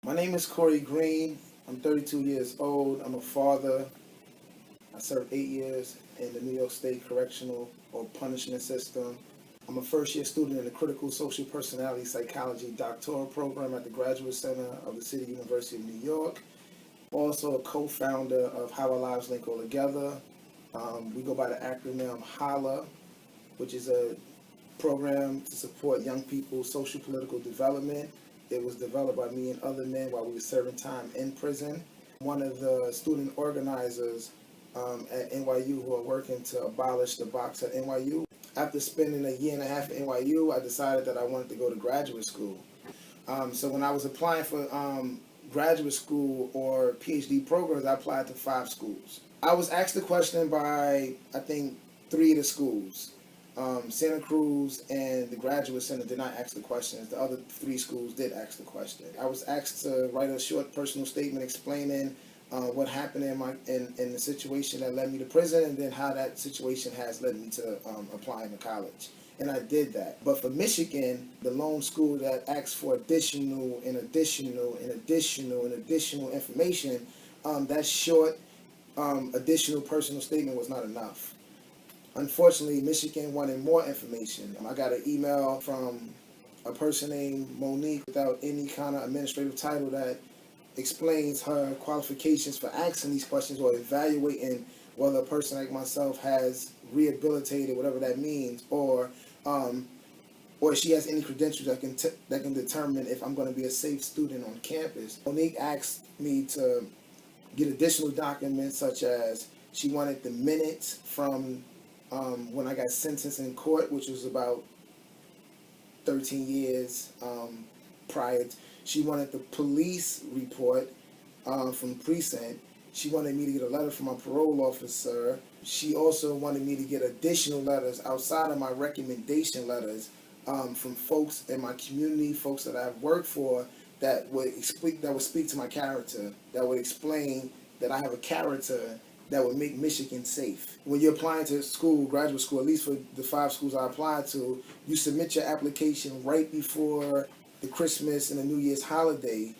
My name is Cory Green. I'm 32 years old. I'm a father. I served 8 years in the New York State Correctional or Punishment System. I'm a first-year student in the Critical Social Personality Psychology doctoral program at the Graduate Center of the City University of New York. Also a co-founder of How Our Lives Link All Together. We go by the acronym HALA, which is a program to support young people's social political development. It was developed by me and other men while we were serving time in prison. One of the student organizers at NYU who are working to abolish the box at NYU. After spending a year and a half at NYU, I decided that I wanted to go to graduate school. So when I was applying for graduate school or PhD programs, I applied to 5 schools. I was asked the question by, I think, 3 of the schools. Santa Cruz and the Graduate Center did not ask the questions. The other 3 schools did ask the question. I was asked to write a short personal statement explaining what happened in the situation that led me to prison, and then how that situation has led me to applying to college. And I did that. But for Michigan, the lone school that asked for additional information, that short additional personal statement was not enough. Unfortunately, Michigan wanted more information. I got an email from a person named Monique without any kind of administrative title that explains her qualifications for asking these questions or evaluating whether a person like myself has rehabilitated, whatever that means, or she has any credentials that can determine if I'm going to be a safe student on campus. Monique asked me to get additional documents, such as she wanted the minutes from when I got sentenced in court, which was about 13 years prior. She wanted the police report from precinct. She wanted me to get a letter from my parole officer. She also wanted me to get additional letters outside of my recommendation letters from folks in my community, folks that I've worked for, that would speak to my character, that would explain that I have a character that would make Michigan safe. When you're applying to school, graduate school, at least for the 5 schools I applied to, you submit your application right before the Christmas and the New Year's holiday.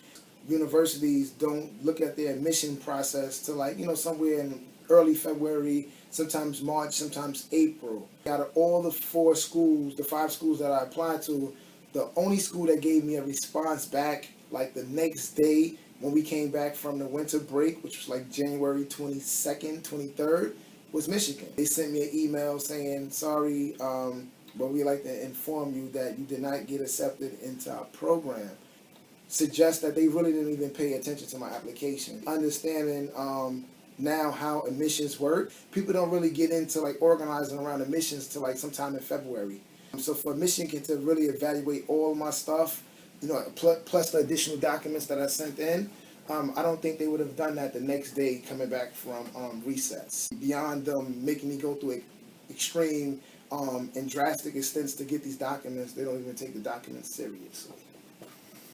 Universities don't look at their admission process till somewhere in early February, sometimes March, sometimes April. Out of all the 4 schools, the 5 schools that I applied to, the only school that gave me a response back like the next day when we came back from the winter break, which was like January 22nd, 23rd, was Michigan. They sent me an email saying, sorry, but we'd like to inform you that you did not get accepted into our program. Suggests that they really didn't even pay attention to my application. Understanding now how admissions work, people don't really get into organizing around admissions till sometime in February. So for Michigan to really evaluate all my stuff, plus the additional documents that I sent in, I don't think they would have done that the next day coming back from recess. Beyond them making me go through extreme and drastic extents to get these documents, they don't even take the documents seriously.